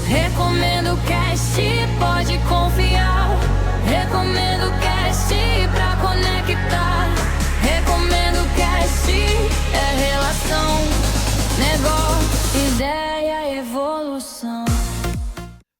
Recomendo Cast, pode confiar. Recomendo Cast pra conectar. Recomendo Cast, é relação, negócio, ideia, evolução.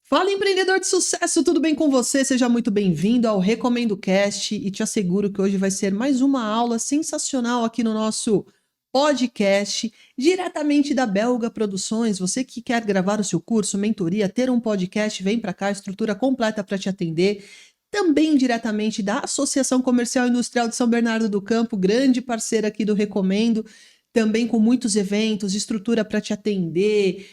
Fala, empreendedor de sucesso, tudo bem com você? Seja muito bem-vindo ao Recomendo Cast e te asseguro que hoje vai ser mais uma aula sensacional aqui no nosso podcast, diretamente da Belga Produções. Você que quer gravar o seu curso, mentoria, ter um podcast, vem para cá, estrutura completa para te atender. Também diretamente da Associação Comercial e Industrial de São Bernardo do Campo, grande parceira aqui do Recomendo, também com muitos eventos, estrutura para te atender,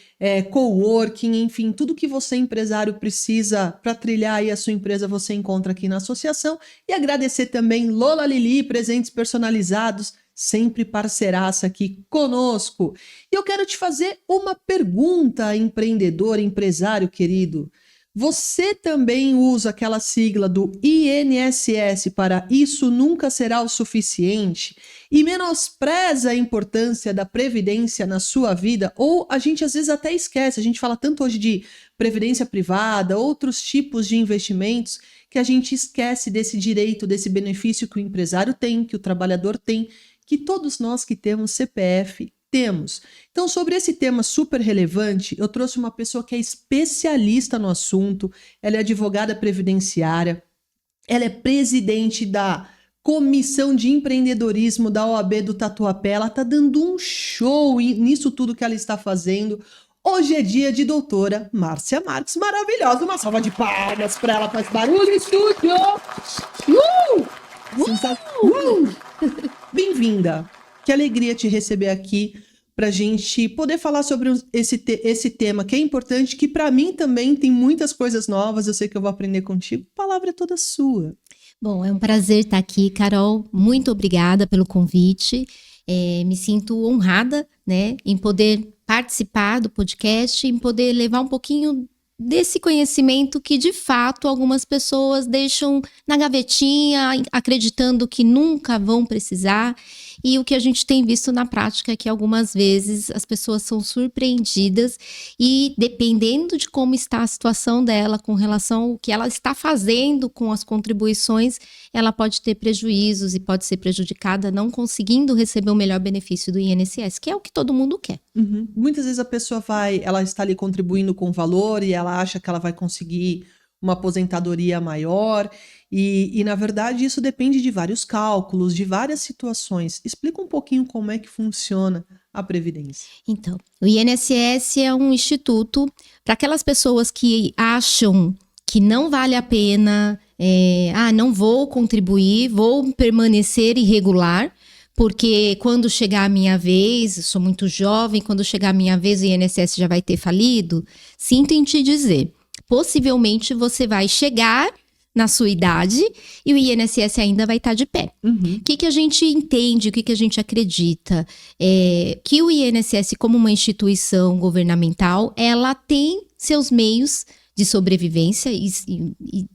coworking, enfim, tudo que você empresário precisa para trilhar aí a sua empresa, você encontra aqui na associação. E agradecer também Lola Lili, presentes personalizados, sempre parceiraça aqui conosco. E eu quero te fazer uma pergunta, empreendedor, empresário querido. Você também usa aquela sigla do INSS para isso nunca será o suficiente e menospreza a importância da previdência na sua vida? Ou a gente às vezes até esquece, a gente fala tanto hoje de previdência privada, outros tipos de investimentos, que a gente esquece desse direito, desse benefício que o empresário tem, que o trabalhador tem, que todos nós que temos CPF temos. Então, sobre esse tema super relevante, eu trouxe uma pessoa que é especialista no assunto, ela é advogada previdenciária, ela é presidente da Comissão de Empreendedorismo da OAB do Tatuapé, ela está dando um show nisso tudo que ela está fazendo. Hoje é dia de doutora Márcia Marques, maravilhosa, uma salva de palmas para ela, faz barulho, estúdio! Bem-vinda! Que alegria te receber aqui para a gente poder falar sobre esse tema que é importante, que para mim também tem muitas coisas novas, eu sei que eu vou aprender contigo. A palavra é toda sua. Bom, é um prazer estar aqui, Carol. Muito obrigada pelo convite. Me sinto honrada, né, em poder participar do podcast, em poder levar um pouquinho desse conhecimento que, de fato, algumas pessoas deixam na gavetinha, acreditando que nunca vão precisar. E o que a gente tem visto na prática é que algumas vezes as pessoas são surpreendidas e, dependendo de como está a situação dela com relação ao que ela está fazendo com as contribuições, ela pode ter prejuízos e pode ser prejudicada não conseguindo receber o melhor benefício do INSS, que é o que todo mundo quer. Uhum. Muitas vezes a pessoa ela está ali contribuindo com valor e ela acha que ela vai conseguir uma aposentadoria maior e na verdade isso depende de vários cálculos, de várias situações. Explica um pouquinho como é que funciona a Previdência. Então, o INSS é um instituto para aquelas pessoas que acham que não vale a pena, não vou contribuir, vou permanecer irregular, porque quando chegar a minha vez, eu sou muito jovem, quando chegar a minha vez o INSS já vai ter falido. Sinto em te dizer, possivelmente você vai chegar na sua idade e o INSS ainda vai estar de pé. Uhum. O que a gente entende, o que a gente acredita? Que o INSS, como uma instituição governamental, ela tem seus meios de sobrevivência e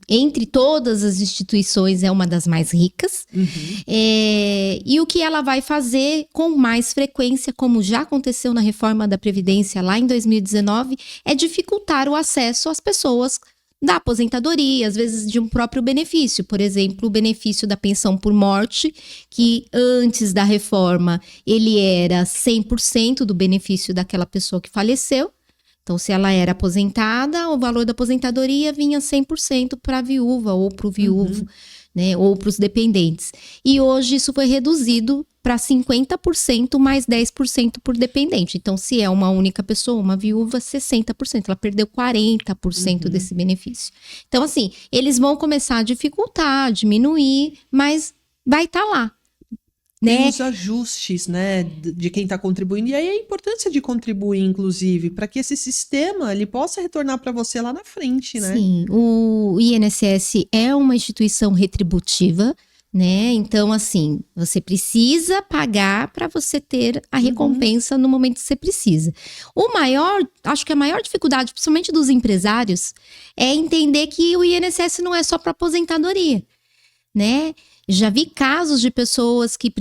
entre todas as instituições é uma das mais ricas. Uhum. E o que ela vai fazer com mais frequência, como já aconteceu na reforma da Previdência lá em 2019, é dificultar o acesso às pessoas da aposentadoria, às vezes de um próprio benefício. Por exemplo, o benefício da pensão por morte, que antes da reforma ele era 100% do benefício daquela pessoa que faleceu. Então, se ela era aposentada, o valor da aposentadoria vinha 100% para a viúva ou para o viúvo, né, ou para os dependentes. E hoje isso foi reduzido para 50% mais 10% por dependente. Então, se é uma única pessoa, uma viúva, 60%. Ela perdeu 40% desse benefício. Então, assim, eles vão começar a dificultar, a diminuir, mas vai estar lá. Tem Né? os ajustes, né, de quem está contribuindo. E aí a importância de contribuir, inclusive, para que esse sistema ele possa retornar para você lá na frente, né? Sim, o INSS é uma instituição retributiva, né? Então, assim, você precisa pagar para você ter a recompensa no momento que você precisa. Acho que a maior dificuldade, principalmente dos empresários, é entender que o INSS não é só para aposentadoria, né? Já vi casos de pessoas que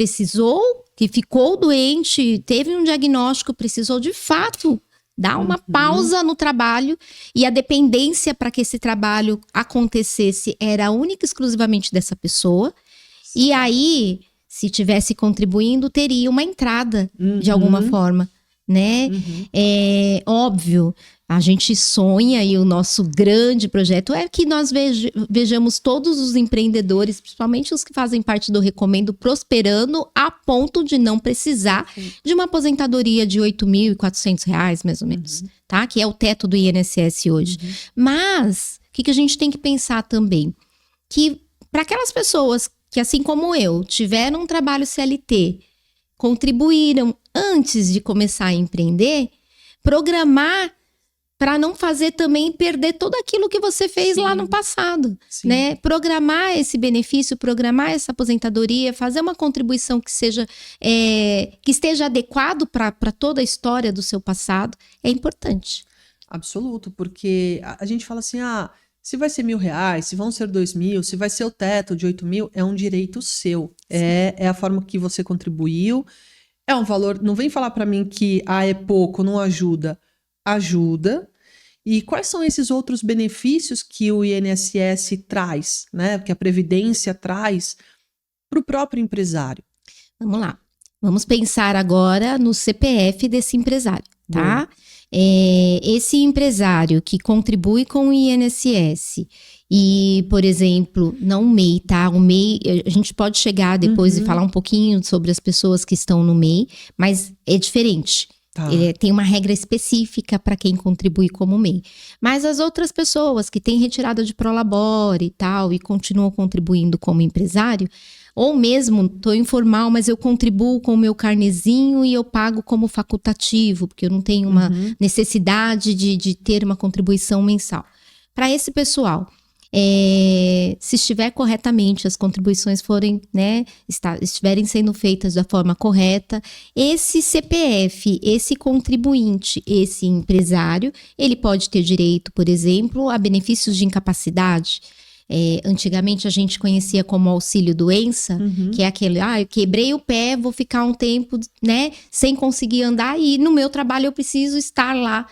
ficou doente, teve um diagnóstico, precisou de fato dar uma pausa no trabalho, e a dependência para que esse trabalho acontecesse era única e exclusivamente dessa pessoa. E aí, se tivesse contribuindo, teria uma entrada de alguma forma, né? É óbvio, a gente sonha, e o nosso grande projeto é que nós vejamos todos os empreendedores, principalmente os que fazem parte do Recomendo, prosperando a ponto de não precisar de uma aposentadoria de R$ 8.400, mais ou menos, tá? Que é o teto do INSS hoje. Mas, o que a gente tem que pensar também? Que para aquelas pessoas que, assim como eu, tiveram um trabalho CLT, contribuíram antes de começar a empreender, programar para não fazer também perder tudo aquilo que você fez lá no passado, né? Programar esse benefício, programar essa aposentadoria, fazer uma contribuição que seja que esteja adequado para toda a história do seu passado é importante. Absoluto, porque a gente fala assim, se vai ser R$ 1.000, se vão ser 2.000, se vai ser o teto de 8.000, é um direito seu. É a forma que você contribuiu. É um valor. Não vem falar para mim que é pouco, não ajuda. Ajuda. E quais são esses outros benefícios que o INSS traz, né? Que a Previdência traz para o próprio empresário? Vamos lá. Vamos pensar agora no CPF desse empresário, tá? Esse empresário que contribui com o INSS e, por exemplo, não o MEI, tá? O MEI, a gente pode chegar depois e falar um pouquinho sobre as pessoas que estão no MEI, mas é diferente. Ele tem uma regra específica para quem contribui como MEI. Mas as outras pessoas que têm retirada de Prolabore e tal, e continuam contribuindo como empresário, ou mesmo, estou informal, mas eu contribuo com o meu carnezinho e eu pago como facultativo, porque eu não tenho uma necessidade de ter uma contribuição mensal. Para esse pessoal, se estiver corretamente, as contribuições forem, né, estiverem sendo feitas da forma correta, esse CPF, esse contribuinte, esse empresário, ele pode ter direito, por exemplo, a benefícios de incapacidade. Antigamente a gente conhecia como auxílio-doença, que é aquele, eu quebrei o pé, vou ficar um tempo, né, sem conseguir andar, e no meu trabalho eu preciso estar lá,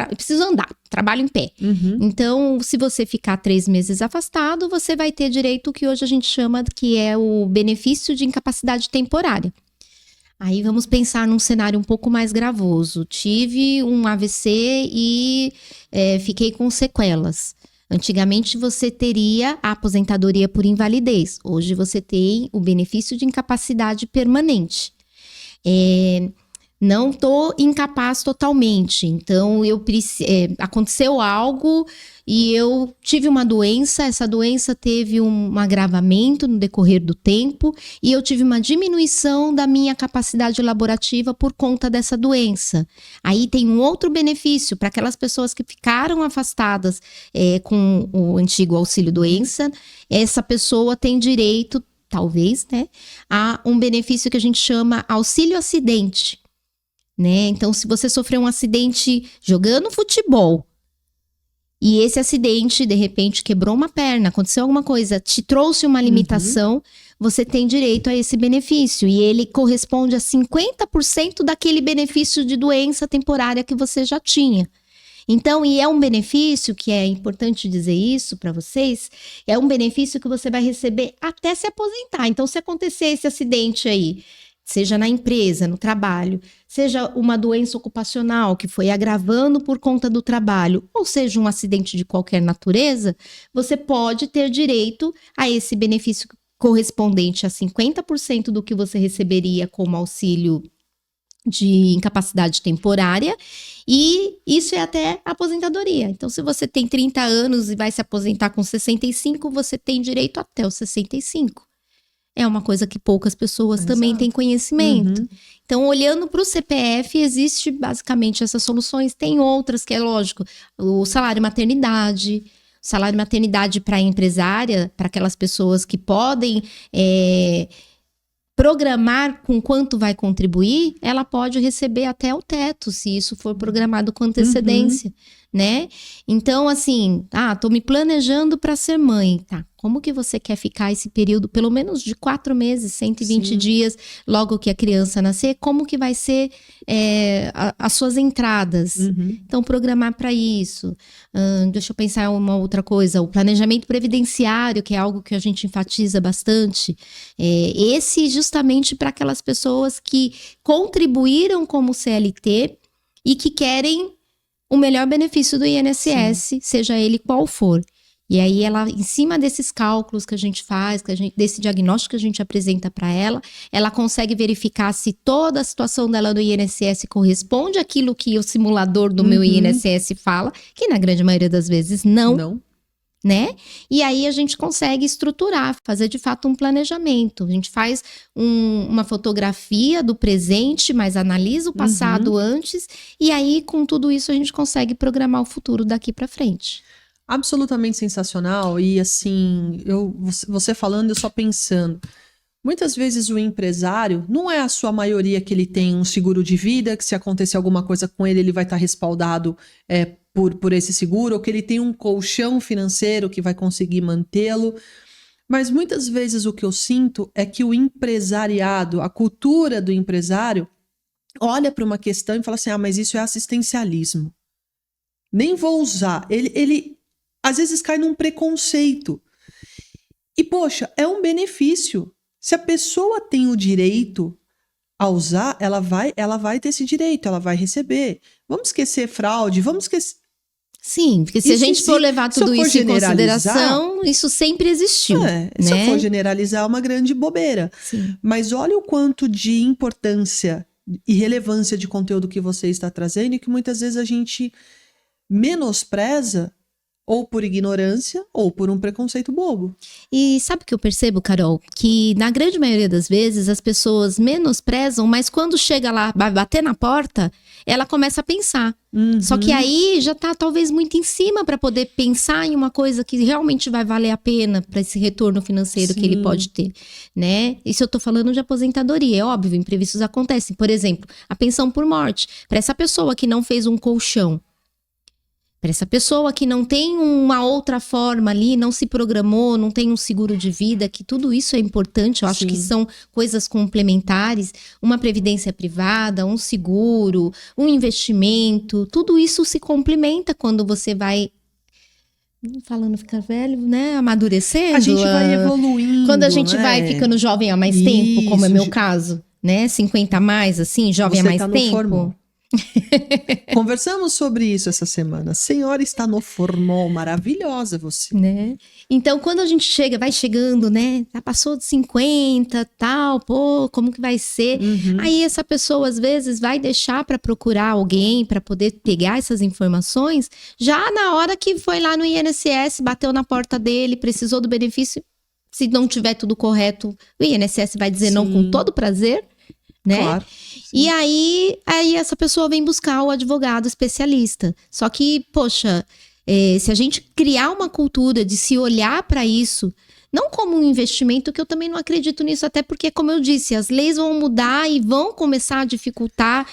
eu preciso andar, trabalho em pé. Então, se você ficar 3 meses afastado, você vai ter direito ao que hoje a gente chama, que é o benefício de incapacidade temporária. Aí vamos pensar num cenário um pouco mais gravoso. Tive um AVC e fiquei com sequelas. Antigamente você teria a aposentadoria por invalidez. Hoje você tem o benefício de incapacidade permanente. Não estou incapaz totalmente, então aconteceu algo e eu tive uma doença, essa doença teve um agravamento no decorrer do tempo e eu tive uma diminuição da minha capacidade laborativa por conta dessa doença. Aí tem um outro benefício para aquelas pessoas que ficaram afastadas com o antigo auxílio-doença, essa pessoa tem direito, talvez, né, a um benefício que a gente chama auxílio-acidente. Né? Então, se você sofreu um acidente jogando futebol e esse acidente, de repente, quebrou uma perna, aconteceu alguma coisa, te trouxe uma limitação, você tem direito a esse benefício. E ele corresponde a 50% daquele benefício de doença temporária que você já tinha. Então, e é um benefício, que é importante dizer isso para vocês, é um benefício que você vai receber até se aposentar. Então, se acontecer esse acidente aí, seja na empresa, no trabalho, seja uma doença ocupacional que foi agravando por conta do trabalho, ou seja um acidente de qualquer natureza, você pode ter direito a esse benefício correspondente a 50% do que você receberia como auxílio de incapacidade temporária, e isso é até a aposentadoria. Então, se você tem 30 anos e vai se aposentar com 65, você tem direito até os 65. É uma coisa que poucas pessoas também têm conhecimento. Então, olhando para o CPF, existe basicamente essas soluções. Tem outras que é lógico, o salário maternidade. Salário maternidade para a empresária, para aquelas pessoas que podem programar com quanto vai contribuir, ela pode receber até o teto, se isso for programado com antecedência. né? Então, assim, tô me planejando para ser mãe, tá? Como que você quer ficar esse período, pelo menos de 4 meses, 120 Sim. dias, logo que a criança nascer? Como que vai ser as suas entradas? Então, programar para isso. Deixa eu pensar uma outra coisa. O planejamento previdenciário, que é algo que a gente enfatiza bastante. Esse justamente para aquelas pessoas que contribuíram como CLT e que querem o melhor benefício do INSS, seja ele qual for. E aí ela, em cima desses cálculos que a gente faz, desse diagnóstico que a gente apresenta para ela consegue verificar se toda a situação dela no INSS corresponde àquilo que o simulador do meu INSS fala, que na grande maioria das vezes não. Né? E aí a gente consegue estruturar, fazer de fato um planejamento. A gente faz uma fotografia do presente, mas analisa o passado antes, e aí com tudo isso a gente consegue programar o futuro daqui para frente. Absolutamente sensacional. E assim, você falando, eu só pensando. Muitas vezes o empresário, não é a sua maioria que ele tem um seguro de vida, que se acontecer alguma coisa com ele vai estar respaldado por esse seguro, ou que ele tem um colchão financeiro que vai conseguir mantê-lo. Mas muitas vezes o que eu sinto é que o empresariado, a cultura do empresário, olha para uma questão e fala assim, mas isso é assistencialismo. Nem vou usar. Ele às vezes cai num preconceito. E, poxa, é um benefício. Se a pessoa tem o direito a usar, ela vai ter esse direito, ela vai receber. Vamos esquecer fraude, vamos esquecer... Sim, porque se a gente for levar tudo isso em consideração, isso sempre existiu. Se eu for generalizar, é uma grande bobeira. Sim. Mas olha o quanto de importância e relevância de conteúdo que você está trazendo e que muitas vezes a gente menospreza ou por ignorância, ou por um preconceito bobo. E sabe o que eu percebo, Carol? Que na grande maioria das vezes as pessoas menosprezam, mas quando chega lá, vai bater na porta, ela começa a pensar. Só que aí já tá talvez muito em cima para poder pensar em uma coisa que realmente vai valer a pena para esse retorno financeiro que ele pode ter, né? Isso eu tô falando de aposentadoria, é óbvio, imprevistos acontecem. Por exemplo, a pensão por morte. Para essa pessoa que não fez um colchão, para essa pessoa que não tem uma outra forma ali, não se programou, não tem um seguro de vida, que tudo isso é importante, eu acho que são coisas complementares, uma previdência privada, um seguro, um investimento, tudo isso se complementa quando você vai, falando ficar velho, né, amadurecendo. A gente vai evoluindo, quando a gente vai ficando jovem há mais tempo, como é meu caso, né, 50 a mais, assim, jovem há mais tempo. Conversamos sobre isso essa semana. A senhora está no formol, maravilhosa você. Né? Então, quando a gente vai chegando, né? Já passou de 50, tal, pô, como que vai ser? Aí essa pessoa, às vezes, vai deixar para procurar alguém para poder pegar essas informações, já na hora que foi lá no INSS, bateu na porta dele, precisou do benefício. Se não tiver tudo correto, o INSS vai dizer não com todo prazer, né? Claro. E aí essa pessoa vem buscar o advogado especialista. Só que, poxa, se a gente criar uma cultura de se olhar para isso, não como um investimento, que eu também não acredito nisso, até porque, como eu disse, as leis vão mudar e vão começar a dificultar.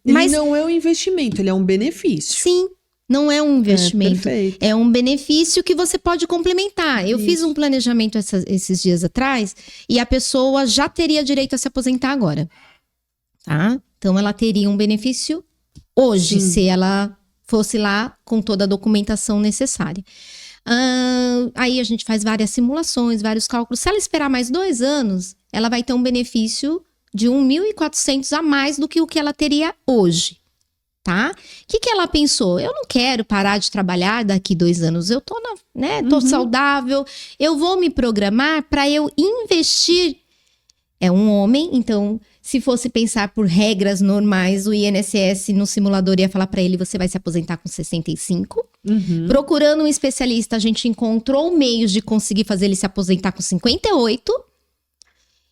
Mas ele não é um investimento, ele é um benefício. Sim. Não é um investimento, é um benefício que você pode complementar. Eu fiz um planejamento esses dias atrás e a pessoa já teria direito a se aposentar agora. Tá? Então, ela teria um benefício hoje, se ela fosse lá com toda a documentação necessária. Aí a gente faz várias simulações, vários cálculos. Se ela esperar mais 2 anos, ela vai ter um benefício de 1.400 a mais do que o que ela teria hoje. Tá? O que ela pensou? Eu não quero parar de trabalhar daqui 2 anos. Eu tô, tô saudável. Eu vou me programar para eu investir. É um homem, então, se fosse pensar por regras normais, o INSS no simulador ia falar para ele, você vai se aposentar com 65. Procurando um especialista, a gente encontrou meios de conseguir fazer ele se aposentar com 58.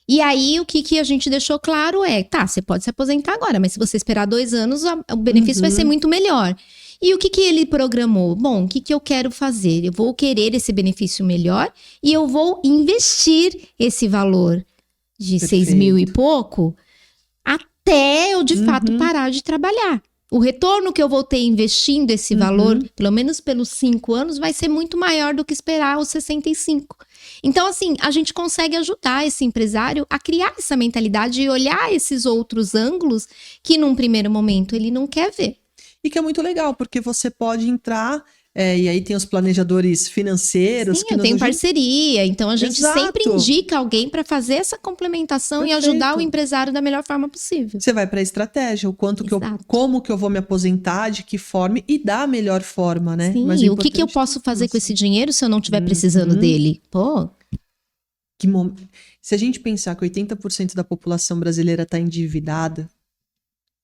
E aí, o que a gente deixou claro você pode se aposentar agora, mas se você esperar 2 anos, o benefício vai ser muito melhor. E o que ele programou? Bom, o que eu quero fazer? Eu vou querer esse benefício melhor e eu vou investir esse valor de 6 mil e pouco até eu, de fato, parar de trabalhar. o retorno que eu vou ter investindo esse valor, pelo menos pelos 5 anos, vai ser muito maior do que esperar os 65. Então, assim, a gente consegue ajudar esse empresário a criar essa mentalidade e olhar esses outros ângulos que, num primeiro momento, ele não quer ver. E que é muito legal, porque você pode entrar, e aí tem os planejadores financeiros. Sim, que eu tenho parceria, então a gente sempre indica alguém para fazer essa complementação e ajudar o empresário da melhor forma possível. Você vai para a estratégia, o quanto como que eu vou me aposentar, de que forma e da melhor forma, né? Sim, e o que eu posso fazer com esse dinheiro se eu não estiver precisando dele? Pô. Se a gente pensar que 80% da população brasileira está endividada,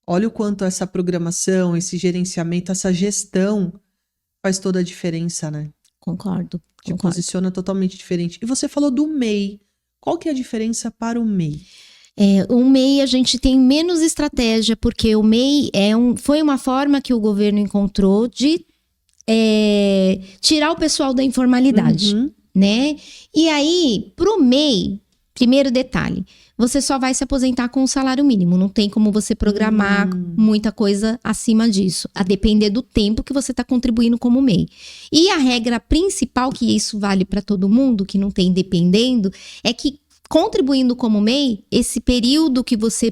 olha o quanto essa programação, esse gerenciamento, essa gestão faz toda a diferença, né? Concordo. Te posiciona totalmente diferente. E você falou do MEI. Qual que é a diferença para o MEI? O MEI a gente tem menos estratégia, porque o MEI foi uma forma que o governo encontrou de tirar o pessoal da informalidade, né? E aí, pro MEI, primeiro detalhe, você só vai se aposentar com o salário mínimo. Não tem como você programar muita coisa acima disso. A depender do tempo que você está contribuindo como MEI. E a regra principal, que isso vale para todo mundo, que não tem dependendo, é que contribuindo como MEI, esse período que você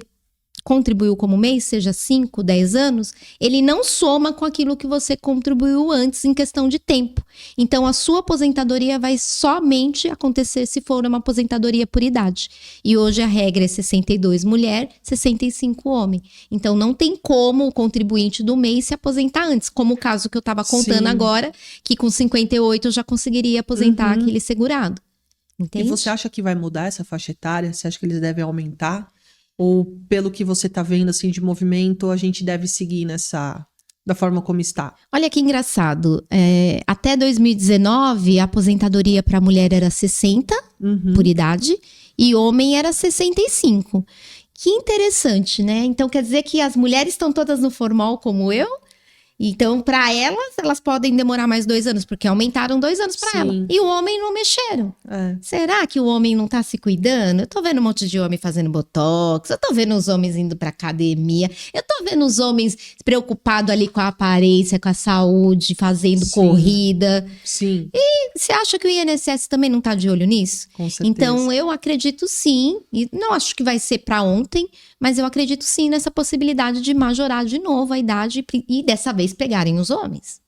contribuiu como MEI, seja 5, 10 anos, ele não soma com aquilo que você contribuiu antes em questão de tempo. Então, a sua aposentadoria vai somente acontecer se for uma aposentadoria por idade. E hoje a regra é 62 mulher, 65 homem. Então, não tem como o contribuinte do MEI se aposentar antes, como o caso que eu estava contando agora, que com 58 eu já conseguiria aposentar aquele segurado. Entende? E você acha que vai mudar essa faixa etária? Você acha que eles devem aumentar? Ou pelo que você tá vendo assim de movimento, a gente deve seguir da forma como está? Olha que engraçado. Até 2019, a aposentadoria para mulher era 60 por idade e homem era 65. Que interessante, né? Então quer dizer que as mulheres estão todas no formal como eu? Então, para elas podem demorar mais 2 anos, porque aumentaram 2 anos para ela. E o homem não mexeram. Será que o homem não tá se cuidando? Eu tô vendo um monte de homem fazendo botox, eu tô vendo os homens indo pra academia, eu tô vendo os homens preocupados ali com a aparência, com a saúde, fazendo corrida. Sim. E você acha que o INSS também não tá de olho nisso? Com certeza. Então, eu acredito sim, e não acho que vai ser para ontem, mas eu acredito sim nessa possibilidade de majorar de novo a idade e dessa vez pegarem os homens.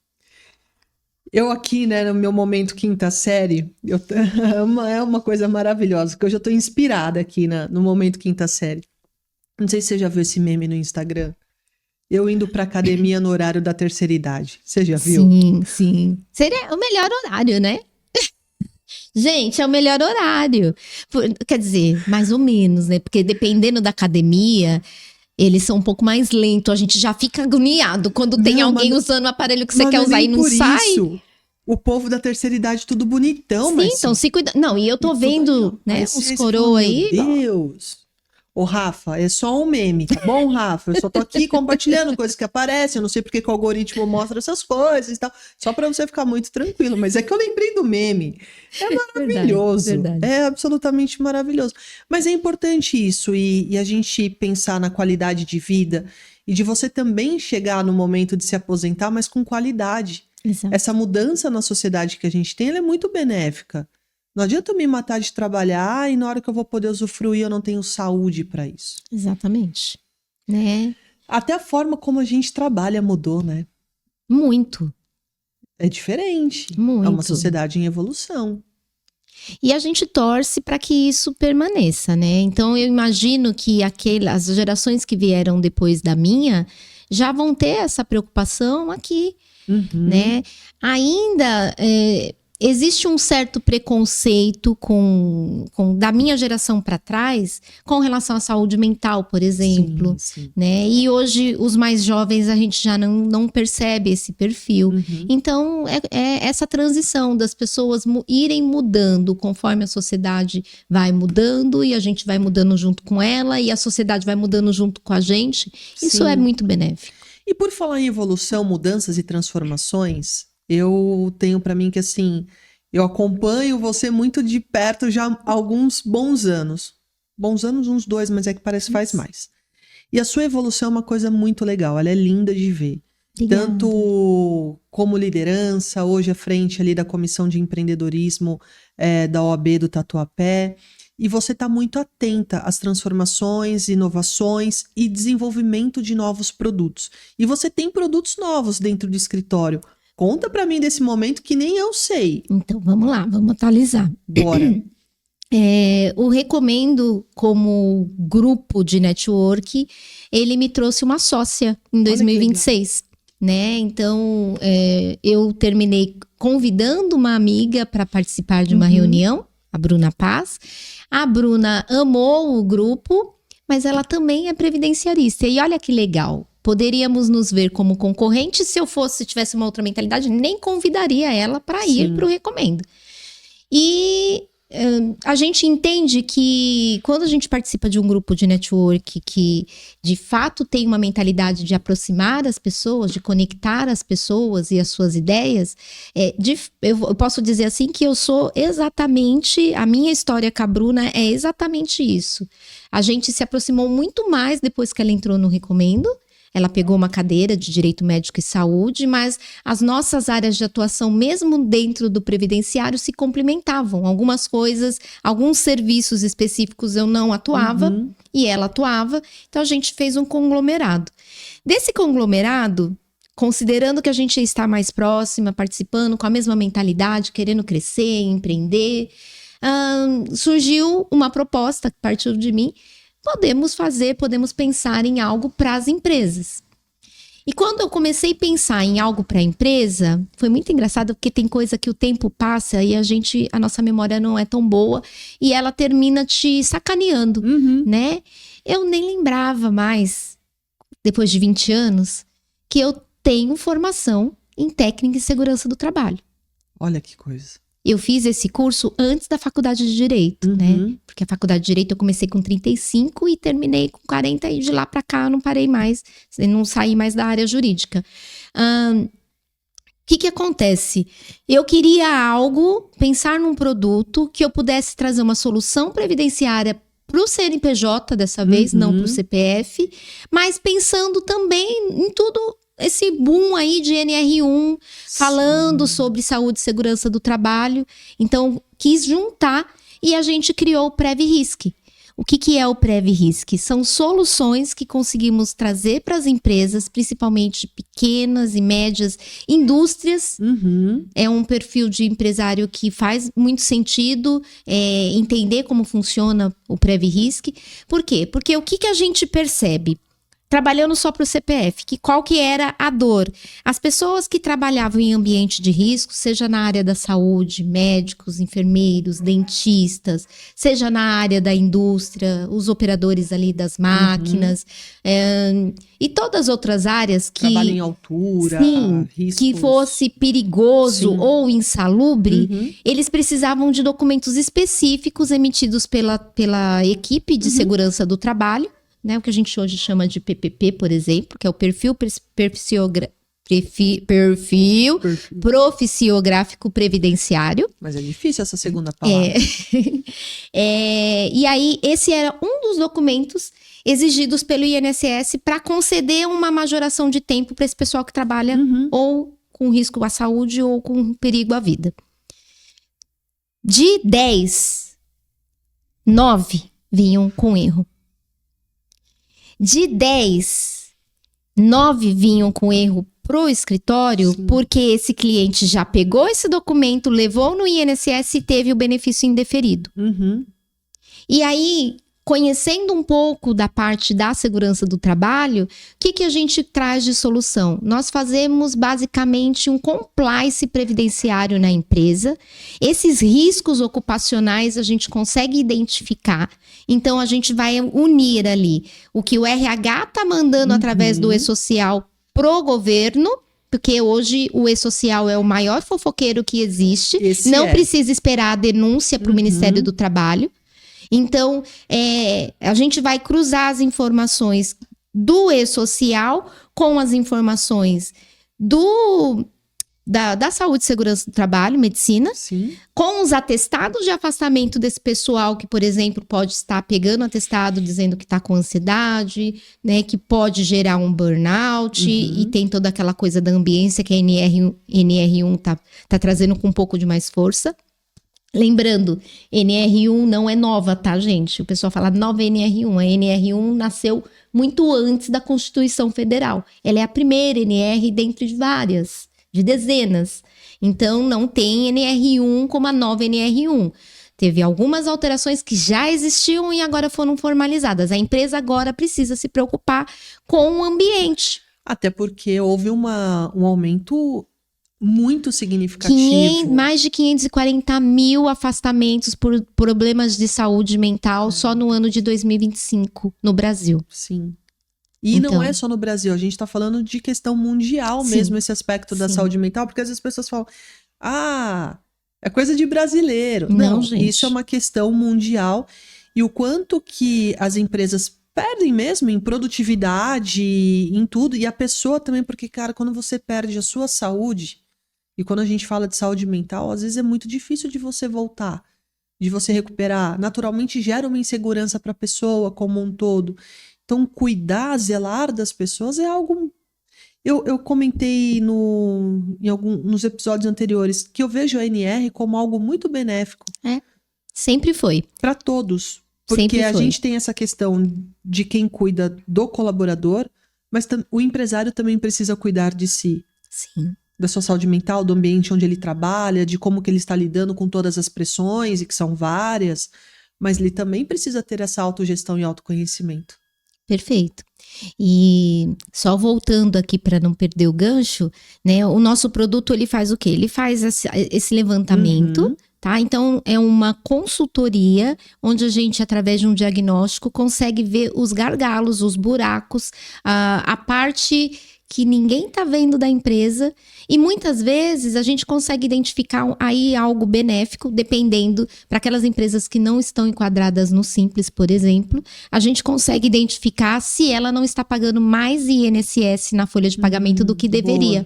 Eu aqui, né, no meu momento quinta série, é uma coisa maravilhosa, porque eu já tô inspirada aqui no momento quinta série. Não sei se você já viu esse meme no Instagram. Eu indo pra academia no horário da terceira idade. Você já viu? Sim, sim. Seria o melhor horário, né? Gente, é o melhor horário. Quer dizer, mais ou menos, né? Porque dependendo da academia, eles são um pouco mais lentos. A gente já fica agoniado quando tem alguém usando o aparelho que você quer usar e não sai. Isso. O povo da terceira idade tudo bonitão, mas... Sim, então se cuida. Não, e eu tô vendo, né, os coroa aí. Meu Deus! Ô, Rafa, é só um meme, tá bom, Rafa? Eu só tô aqui compartilhando coisas que aparecem, eu não sei porque que o algoritmo mostra essas coisas e tal, só pra você ficar muito tranquilo, mas é que eu lembrei do meme. É maravilhoso, verdade. É absolutamente maravilhoso. Mas é importante isso, e a gente pensar na qualidade de vida, e de você também chegar no momento de se aposentar, mas com qualidade. Exato. Essa mudança na sociedade que a gente tem, ela é muito benéfica. Não adianta eu me matar de trabalhar e na hora que eu vou poder usufruir eu não tenho saúde para isso. Exatamente. Né? Até a forma como a gente trabalha mudou, né? Muito. É diferente. Muito. É uma sociedade em evolução. E a gente torce para que isso permaneça, né? Então eu imagino que as gerações que vieram depois da minha já vão ter essa preocupação aqui, né? Ainda... existe um certo preconceito da minha geração para trás com relação à saúde mental, por exemplo. Sim. Né? E hoje, os mais jovens, a gente já não percebe esse perfil. Então, é essa transição das pessoas irem mudando conforme a sociedade vai mudando e a gente vai mudando junto com ela e a sociedade vai mudando junto com a gente. Isso é muito benéfico. E por falar em evolução, mudanças e transformações... Eu tenho para mim que, assim, eu acompanho você muito de perto já há alguns bons anos. Bons anos, uns 2, mas é que parece que faz mais. E a sua evolução é uma coisa muito legal, ela é linda de ver. Obrigada. Tanto como liderança, hoje à frente ali da Comissão de Empreendedorismo da OAB do Tatuapé. E você está muito atenta às transformações, inovações e desenvolvimento de novos produtos. E você tem produtos novos dentro do escritório. Conta para mim desse momento que nem eu sei. Então, vamos lá, vamos atualizar. Bora. O Recomendo, como grupo de network, ele me trouxe uma sócia em 2026, né? Então, eu terminei convidando uma amiga para participar de uma reunião, a Bruna Paz. A Bruna amou o grupo, mas ela também é previdenciarista. E olha que legal, poderíamos nos ver como concorrentes. Se eu tivesse uma outra mentalidade, nem convidaria ela para ir para o Recomendo. E a gente entende que quando a gente participa de um grupo de network que de fato tem uma mentalidade de aproximar as pessoas, de conectar as pessoas e as suas ideias, eu posso dizer assim que eu sou exatamente, a minha história com a Bruna é exatamente isso. A gente se aproximou muito mais depois que ela entrou no Recomendo. Ela pegou uma cadeira de Direito Médico e Saúde, mas as nossas áreas de atuação, mesmo dentro do previdenciário, se complementavam. Algumas coisas, alguns serviços específicos eu não atuava e ela atuava. Então a gente fez um conglomerado. Desse conglomerado, considerando que a gente está mais próxima, participando com a mesma mentalidade, querendo crescer, empreender, surgiu uma proposta que partiu de mim. Podemos pensar em algo para as empresas. E quando eu comecei a pensar em algo para a empresa, foi muito engraçado porque tem coisa que o tempo passa e a nossa memória não é tão boa e ela termina te sacaneando, né? Eu nem lembrava mais, depois de 20 anos, que eu tenho formação em técnica e segurança do trabalho. Olha que coisa. Eu fiz esse curso antes da faculdade de Direito, né? Porque a faculdade de Direito eu comecei com 35 e terminei com 40 e de lá pra cá eu não parei mais, não saí mais da área jurídica. O que acontece? Eu queria pensar num produto que eu pudesse trazer uma solução previdenciária para o CNPJ dessa vez, não para o CPF, mas pensando também em tudo esse boom aí de NR1, falando sobre saúde e segurança do trabalho. Então, quis juntar e a gente criou o PrevRisk. O que é o PrevRisk? São soluções que conseguimos trazer para as empresas, principalmente pequenas e médias indústrias. É um perfil de empresário que faz muito sentido entender como funciona o PrevRisk. Por quê? Porque o que a gente percebe? Trabalhando só para o CPF, qual que era a dor? As pessoas que trabalhavam em ambiente de risco, seja na área da saúde, médicos, enfermeiros, dentistas, seja na área da indústria, os operadores ali das máquinas, e todas as outras áreas que... Trabalho em altura, riscos. Que fosse perigoso ou insalubre, eles precisavam de documentos específicos emitidos pela equipe de segurança do trabalho, né, o que a gente hoje chama de PPP, por exemplo, que é o perfil proficiográfico previdenciário. Mas é difícil essa segunda palavra. E aí, esse era um dos documentos exigidos pelo INSS para conceder uma majoração de tempo para esse pessoal que trabalha ou com risco à saúde ou com perigo à vida. De 10, 9 vinham com erro. De 10, 9 vinham com erro pro escritório, porque esse cliente já pegou esse documento, levou no INSS e teve o benefício indeferido. E aí, conhecendo um pouco da parte da segurança do trabalho, o que a gente traz de solução? Nós fazemos basicamente um compliance previdenciário na empresa. Esses riscos ocupacionais a gente consegue identificar. Então, a gente vai unir ali o que o RH está mandando através do E-Social pro governo, porque hoje o E-Social é o maior fofoqueiro que existe. Não precisa esperar a denúncia para o Ministério do Trabalho. Então, a gente vai cruzar as informações do E-Social com as informações da saúde e segurança do trabalho, medicina, Sim. com os atestados de afastamento desse pessoal que, por exemplo, pode estar pegando atestado dizendo que está com ansiedade, né, que pode gerar um burnout, e tem toda aquela coisa da ambiência que a NR1 tá trazendo com um pouco de mais força. Lembrando, NR1 não é nova, tá, gente? O pessoal fala nova NR1. A NR1 nasceu muito antes da Constituição Federal. Ela é a primeira NR dentre de várias, de dezenas. Então, não tem NR1 como a nova NR1. Teve algumas alterações que já existiam e agora foram formalizadas. A empresa agora precisa se preocupar com o ambiente. Até porque houve um aumento muito significativo. Mais de 540 mil afastamentos por problemas de saúde mental só no ano de 2025 no Brasil. Sim. E Então, não é só no Brasil, a gente tá falando de questão mundial Sim. mesmo, esse aspecto da saúde mental, porque às vezes as pessoas falam, é coisa de brasileiro. Não, gente. Isso é uma questão mundial. E o quanto que as empresas perdem mesmo em produtividade, em tudo, e a pessoa também, porque, cara, quando você perde a sua saúde, e quando a gente fala de saúde mental, às vezes é muito difícil de você voltar, de você recuperar. Naturalmente gera uma insegurança para a pessoa como um todo. Então, cuidar, zelar das pessoas é algo... Eu comentei nos episódios anteriores que eu vejo a NR como algo muito benéfico. Sempre foi. Para todos. Porque Sempre a foi. gente tem essa questão de quem cuida do colaborador, mas o empresário também precisa cuidar de si. Sim. Da sua saúde mental, do ambiente onde ele trabalha, de como que ele está lidando com todas as pressões, e que são várias, mas ele também precisa ter essa autogestão e autoconhecimento. Perfeito. E só voltando aqui para não perder o gancho, né? O nosso produto, ele faz o quê? Ele faz esse levantamento, tá? Então, é uma consultoria onde a gente, através de um diagnóstico, consegue ver os gargalos, os buracos, a parte que ninguém tá vendo da empresa, e muitas vezes a gente consegue identificar aí algo benéfico, dependendo, para aquelas empresas que não estão enquadradas no Simples, por exemplo, a gente consegue identificar se ela não está pagando mais INSS na folha de pagamento do que deveria.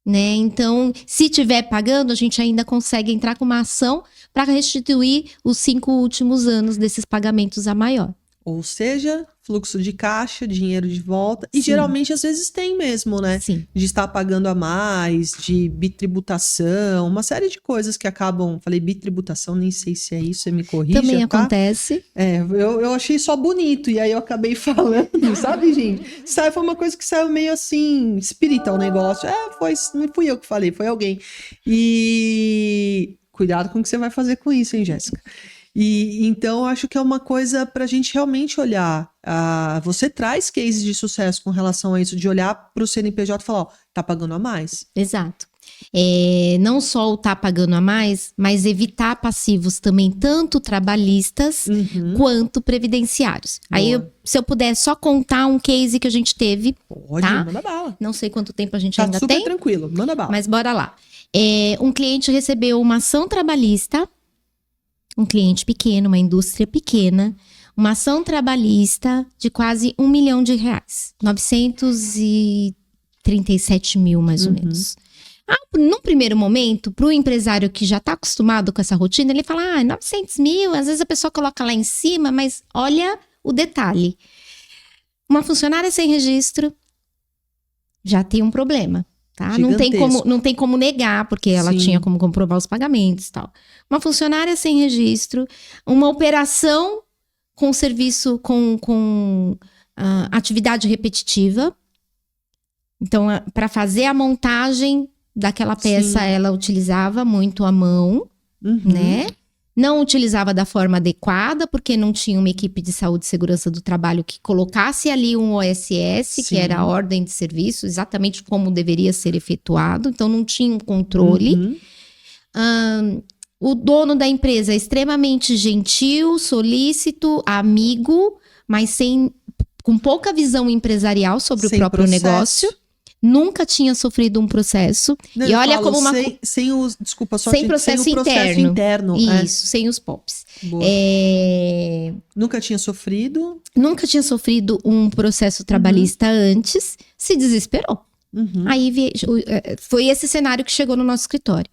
Né? Então, se tiver pagando, a gente ainda consegue entrar com uma ação para restituir os 5 últimos anos desses pagamentos a maior. Ou seja, fluxo de caixa, dinheiro de volta. E Sim. geralmente, às vezes, tem mesmo, né? Sim. De estar pagando a mais, de bitributação, uma série de coisas que acabam... Falei bitributação, nem sei se é isso, você me corrija, Também tá? acontece. Eu achei só bonito, e aí eu acabei falando, sabe, gente? Foi uma coisa que saiu meio assim, espírita o negócio. Não fui eu que falei, foi alguém. E cuidado com o que você vai fazer com isso, hein, Jéssica? E então acho que é uma coisa para a gente realmente olhar. Você traz cases de sucesso com relação a isso, de olhar para o CNPJ e falar, tá pagando a mais. Exato. Não só o tá pagando a mais, mas evitar passivos também, tanto trabalhistas quanto previdenciários. Boa. Aí, se eu puder só contar um case que a gente teve, Pode, tá? manda bala. Não sei quanto tempo a gente Tá ainda super tem, tranquilo, manda bala. mas bora lá. Um cliente recebeu uma ação trabalhista, um cliente pequeno, uma indústria pequena, uma ação trabalhista de quase R$1 milhão, 937 mil mais ou menos. No primeiro momento, para o empresário que já está acostumado com essa rotina, ele fala, 900 mil, às vezes a pessoa coloca lá em cima, mas olha o detalhe. Uma funcionária sem registro já tem um problema. Tá? Não tem como negar, porque ela tinha como comprovar os pagamentos e tal. Uma funcionária sem registro, uma operação com serviço, com atividade repetitiva. Então, para fazer a montagem daquela peça, ela utilizava muito a mão, né? Não utilizava da forma adequada, porque não tinha uma equipe de saúde e segurança do trabalho que colocasse ali um OSS, que era a ordem de serviço, exatamente como deveria ser efetuado. Então, não tinha um controle. O dono da empresa é extremamente gentil, solícito, amigo, mas com pouca visão empresarial sobre o próprio negócio. Nunca tinha sofrido um processo. Não, e olha como uma... Sem o processo interno. Isso, sem os POPs. Nunca tinha sofrido. Nunca tinha sofrido um processo trabalhista antes. Se desesperou. Uhum. Aí foi esse cenário que chegou no nosso escritório.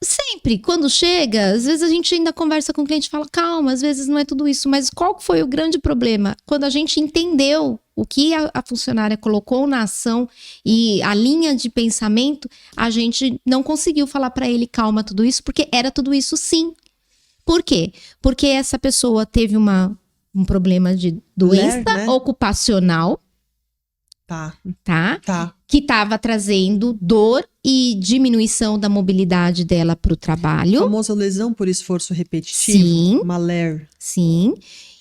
Sempre, quando chega, às vezes a gente ainda conversa com o cliente e fala, calma, às vezes não é tudo isso, mas qual foi o grande problema? Quando a gente entendeu o que a funcionária colocou na ação e a linha de pensamento, a gente não conseguiu falar para ele, calma, tudo isso, porque era tudo isso sim. Por quê? Porque essa pessoa teve um problema de doença né? ocupacional, Tá. que estava trazendo dor e diminuição da mobilidade dela para o trabalho. A famosa lesão por esforço repetitivo. Sim. Uma LER. Sim.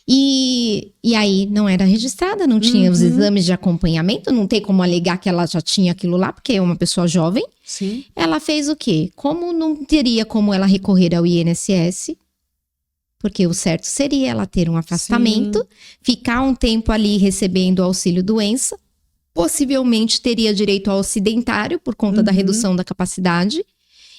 E aí não era registrada, não tinha os exames de acompanhamento, não tem como alegar que ela já tinha aquilo lá, porque é uma pessoa jovem. Sim. Ela fez o quê? Como não teria como ela recorrer ao INSS, porque o certo seria ela ter um afastamento, ficar um tempo ali recebendo auxílio-doença, possivelmente teria direito ao acidentário por conta da redução da capacidade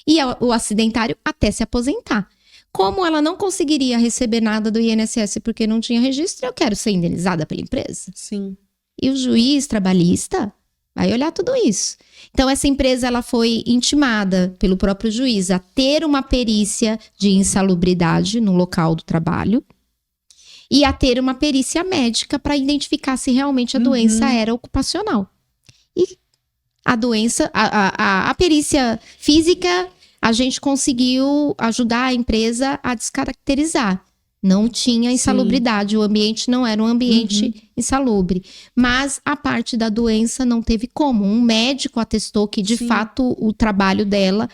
e o acidentário até se aposentar. Como ela não conseguiria receber nada do INSS porque não tinha registro, eu quero ser indenizada pela empresa. Sim. E o juiz trabalhista vai olhar tudo isso. Então, essa empresa ela foi intimada pelo próprio juiz a ter uma perícia de insalubridade no local do trabalho e a ter uma perícia médica para identificar se realmente a doença era ocupacional. E a doença, a perícia física, a gente conseguiu ajudar a empresa a descaracterizar. Não tinha insalubridade, o ambiente não era um ambiente insalubre. Mas a parte da doença não teve como. Um médico atestou que, de fato, o trabalho dela,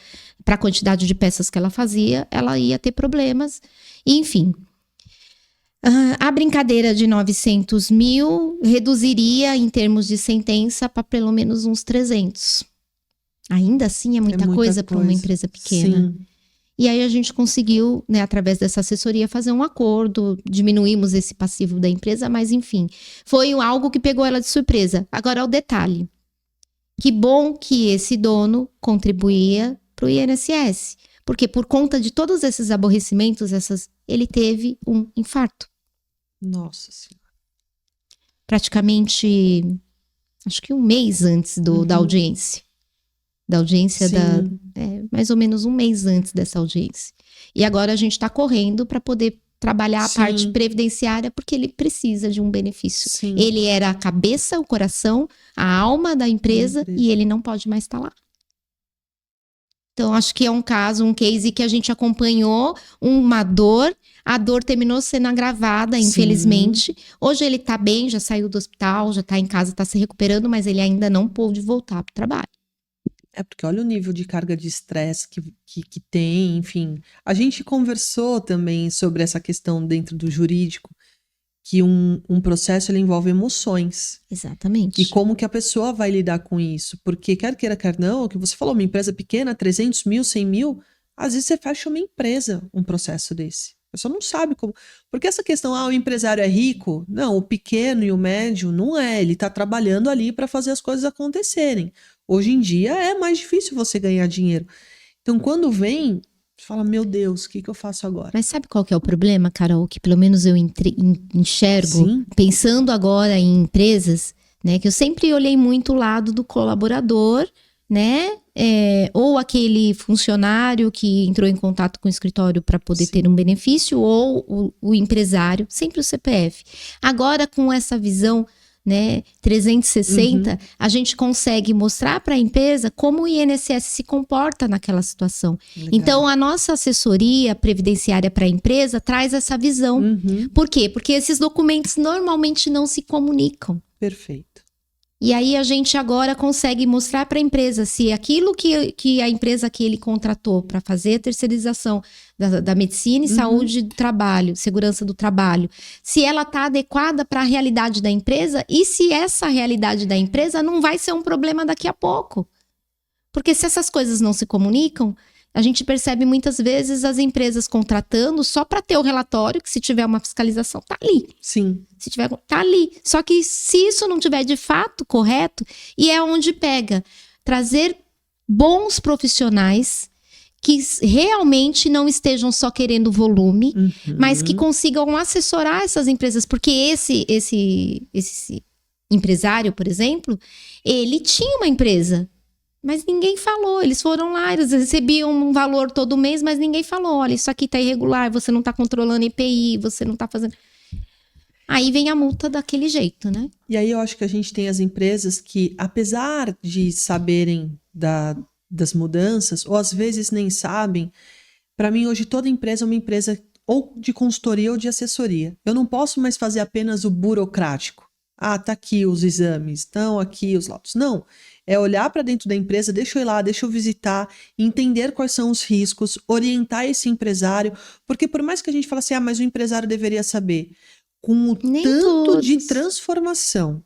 para a quantidade de peças que ela fazia, ela ia ter problemas. E, enfim, a brincadeira de 900 mil reduziria, em termos de sentença, para pelo menos uns 300. Ainda assim, é muita coisa para uma empresa pequena. Sim. E aí a gente conseguiu, né, através dessa assessoria, fazer um acordo, diminuímos esse passivo da empresa, mas enfim, foi algo que pegou ela de surpresa. Agora, o detalhe. Que bom que esse dono contribuía para o INSS. Porque por conta de todos esses aborrecimentos, ele teve um infarto. Nossa Senhora. Praticamente, acho que um mês antes da audiência. Da audiência, mais ou menos um mês antes dessa audiência. E agora a gente está correndo para poder trabalhar a parte previdenciária, porque ele precisa de um benefício. Sim. Ele era a cabeça, o coração, a alma da empresa e ele não pode mais estar lá. Então, acho que é um case que a gente acompanhou, uma dor. A dor terminou sendo agravada, infelizmente. Hoje ele tá bem, já saiu do hospital, já tá em casa, tá se recuperando, mas ele ainda não pôde voltar pro trabalho. É porque olha o nível de carga de estresse que tem, enfim. A gente conversou também sobre essa questão dentro do jurídico, que um processo ele envolve emoções. Exatamente. E como que a pessoa vai lidar com isso? Porque quer queira, quer não, o que você falou, uma empresa pequena, 300 mil, 100 mil, às vezes você fecha uma empresa, um processo desse. A pessoa não sabe como. Porque essa questão, o empresário é rico? Não, o pequeno e o médio não é. Ele está trabalhando ali para fazer as coisas acontecerem. Hoje em dia é mais difícil você ganhar dinheiro. Então, quando vem, você fala, meu Deus, o que eu faço agora? Mas sabe qual que é o problema, Carol? Que pelo menos eu enxergo, pensando agora em empresas, né? Que eu sempre olhei muito o lado do colaborador, né? Ou aquele funcionário que entrou em contato com o escritório para poder ter um benefício, ou o empresário, sempre o CPF. Agora, com essa visão, né, 360, a gente consegue mostrar para a empresa como o INSS se comporta naquela situação. Legal. Então, a nossa assessoria previdenciária para a empresa traz essa visão. Por quê? Porque esses documentos normalmente não se comunicam. Perfeito. E aí a gente agora consegue mostrar para a empresa se aquilo que a empresa que ele contratou para fazer a terceirização da medicina e saúde do trabalho, segurança do trabalho, se ela está adequada para a realidade da empresa e se essa realidade da empresa não vai ser um problema daqui a pouco. Porque se essas coisas não se comunicam, a gente percebe muitas vezes as empresas contratando só para ter o relatório, que se tiver uma fiscalização, tá ali. Sim. Se tiver, tá ali. Só que se isso não tiver de fato correto, e é onde pega trazer bons profissionais que realmente não estejam só querendo volume, empresário, por exemplo, ele tinha uma empresa, mas ninguém falou. Eles foram lá, eles recebiam um valor todo mês, mas ninguém falou, olha, isso aqui tá irregular, você não tá controlando IPI, você não tá fazendo... Aí vem a multa daquele jeito, né? E aí eu acho que a gente tem as empresas que, apesar de saberem das mudanças, ou às vezes nem sabem, para mim hoje toda empresa é uma empresa ou de consultoria ou de assessoria. Eu não posso mais fazer apenas o burocrático. Ah, tá aqui os exames, estão aqui os laudos. Não, é olhar para dentro da empresa, deixa eu ir lá, deixa eu visitar, entender quais são os riscos, orientar esse empresário, porque por mais que a gente fale assim, mas o empresário deveria saber, com o Nem tanto de todos. transformação,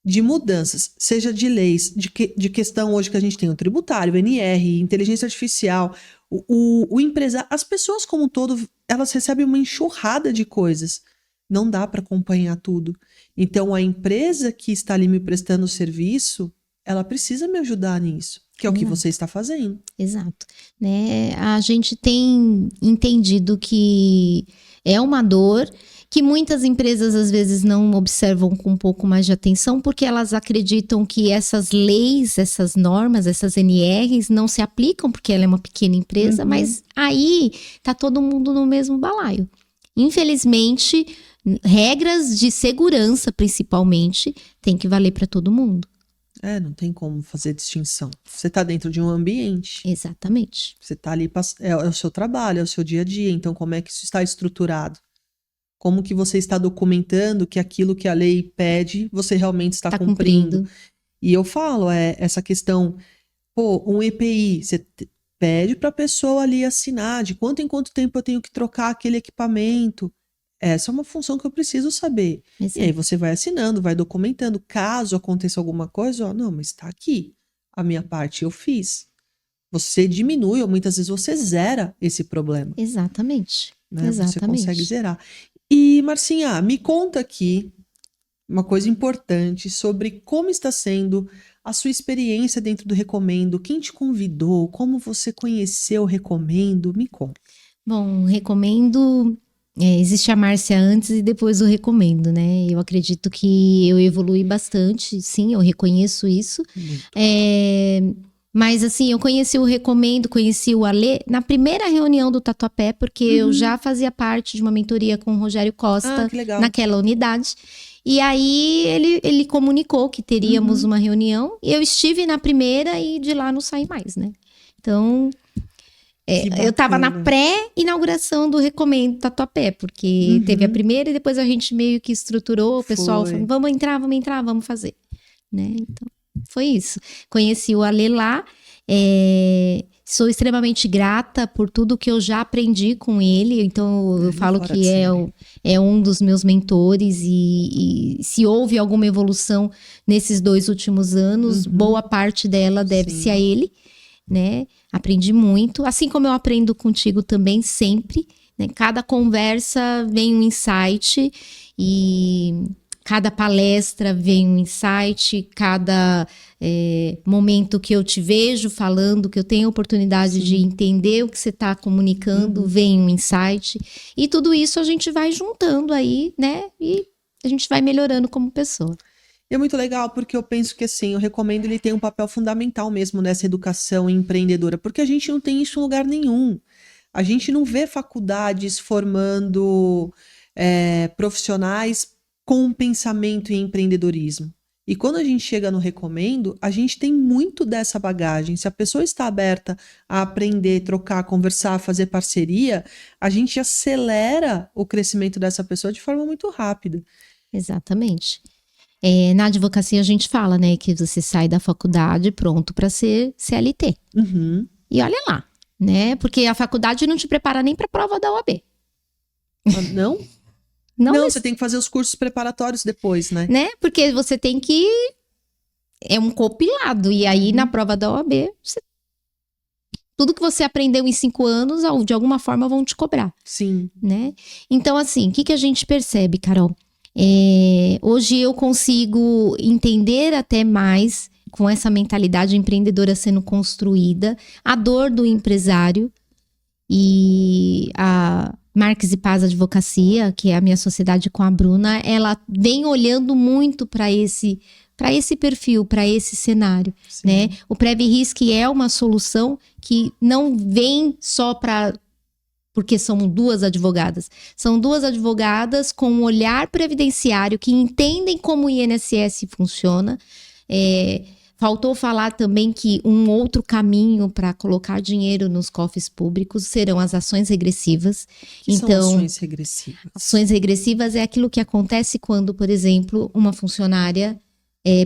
de mudanças, seja de leis, de questão hoje que a gente tem o tributário, o NR, inteligência artificial, o empresário, as pessoas como um todo, elas recebem uma enxurrada de coisas. Não dá para acompanhar tudo. Então, a empresa que está ali me prestando o serviço, ela precisa me ajudar nisso, que é o que você está fazendo. Exato. Né? A gente tem entendido que é uma dor que muitas empresas às vezes não observam com um pouco mais de atenção, porque elas acreditam que essas leis, essas normas, essas NRs não se aplicam porque ela é uma pequena empresa, mas aí tá todo mundo no mesmo balaio. Infelizmente, regras de segurança, principalmente, tem que valer para todo mundo. Não tem como fazer distinção. Você está dentro de um ambiente. Exatamente. Você está ali, é o seu trabalho, é o seu dia a dia. Então, como é que isso está estruturado? Como que você está documentando que aquilo que a lei pede, você realmente está cumprindo? E eu falo, essa questão, um EPI, você pede para a pessoa ali assinar, de quanto em quanto tempo eu tenho que trocar aquele equipamento. Essa é uma função que eu preciso saber. Exato. E aí você vai assinando, vai documentando. Caso aconteça alguma coisa, não, mas está aqui. A minha parte eu fiz. Você diminui, ou muitas vezes você zera esse problema. Exatamente. Né? Exatamente. Você consegue zerar. E, Marcinha, me conta aqui uma coisa importante sobre como está sendo a sua experiência dentro do Recomendo. Quem te convidou? Como você conheceu o Recomendo? Me conta. Bom, Recomendo... existe a Márcia antes e depois o Recomendo, né? Eu acredito que eu evolui bastante, sim, eu reconheço isso. Mas assim, eu conheci o Recomendo, conheci o Alê na primeira reunião do Tatuapé, porque eu já fazia parte de uma mentoria com o Rogério Costa naquela unidade. E aí ele comunicou que teríamos uma reunião, e eu estive na primeira e de lá não saí mais, né? Então... eu estava na pré-inauguração do Recomendo Tatuapé, porque teve a primeira e depois a gente meio que estruturou, o pessoal falou, vamos entrar, vamos fazer, né? Então, foi isso. Conheci o Alê lá, sou extremamente grata por tudo que eu já aprendi com ele, então eu falo que é um dos meus mentores e se houve alguma evolução nesses 2 últimos anos, boa parte dela deve-se a ele, né? Aprendi muito, assim como eu aprendo contigo também sempre, né? Cada conversa vem um insight e cada palestra vem um insight, cada momento que eu te vejo falando, que eu tenho a oportunidade de entender o que você está comunicando, vem um insight, e tudo isso a gente vai juntando aí, né? E a gente vai melhorando como pessoa. E é muito legal porque eu penso que assim, eu recomendo, ele tem um papel fundamental mesmo nessa educação empreendedora, porque a gente não tem isso em lugar nenhum. A gente não vê faculdades formando profissionais com um pensamento em empreendedorismo. E quando a gente chega no Recomendo, a gente tem muito dessa bagagem. Se a pessoa está aberta a aprender, trocar, conversar, fazer parceria, a gente acelera o crescimento dessa pessoa de forma muito rápida. Exatamente. Na advocacia a gente fala, né, que você sai da faculdade pronto para ser CLT. E olha lá, né, porque a faculdade não te prepara nem para a prova da OAB. Não? Não, você tem que fazer os cursos preparatórios depois, né? Porque você tem que... É um compilado, e aí na prova da OAB, tudo que você aprendeu em 5 anos, de alguma forma vão te cobrar. Sim. Né? Então assim, o que a gente percebe, Carol? Hoje eu consigo entender até mais, com essa mentalidade empreendedora sendo construída, a dor do empresário e Marques e Paz Advocacia, que é a minha sociedade com a Bruna, ela vem olhando muito para esse perfil, para esse cenário, Sim. né? O Previ-Risque é uma solução que não vem só porque são duas advogadas. São duas advogadas com um olhar previdenciário que entendem como o INSS funciona. Faltou falar também que um outro caminho para colocar dinheiro nos cofres públicos serão as ações regressivas. Que são ações regressivas? Ações regressivas é aquilo que acontece quando, por exemplo, uma funcionária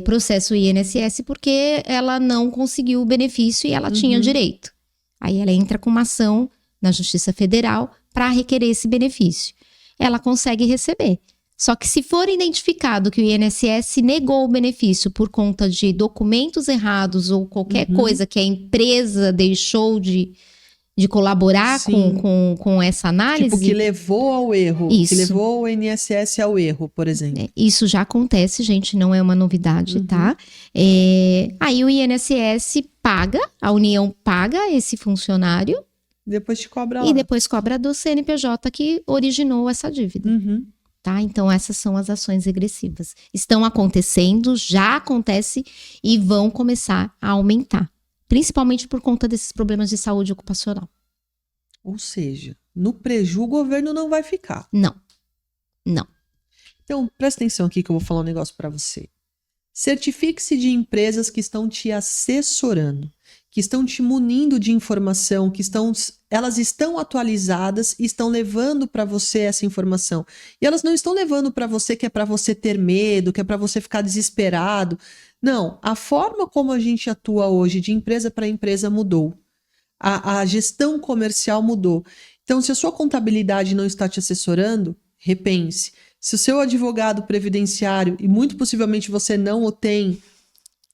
processa o INSS porque ela não conseguiu o benefício e ela tinha direito. Aí ela entra com uma ação na Justiça Federal para requerer esse benefício. Ela consegue receber. Só que se for identificado que o INSS negou o benefício por conta de documentos errados ou qualquer coisa que a empresa deixou de colaborar com essa análise... Tipo, que levou ao erro. Isso. Que levou o INSS ao erro, por exemplo. Isso já acontece, gente, não é uma novidade, tá? Aí o INSS paga, a União paga esse funcionário... Depois te cobra lá. E depois cobra do CNPJ que originou essa dívida. Tá? Então, essas são as ações regressivas. Estão acontecendo, já acontece e vão começar a aumentar. Principalmente por conta desses problemas de saúde ocupacional. Ou seja, no preju o governo não vai ficar. Não. Então, presta atenção aqui que eu vou falar um negócio para você. Certifique-se de empresas que estão te assessorando, que estão te munindo de informação, elas estão atualizadas e estão levando para você essa informação. E elas não estão levando para você que é para você ter medo, que é para você ficar desesperado. Não, a forma como a gente atua hoje de empresa para empresa mudou. A gestão comercial mudou. Então, se a sua contabilidade não está te assessorando, repense. Se o seu advogado previdenciário, e muito possivelmente você não o tem,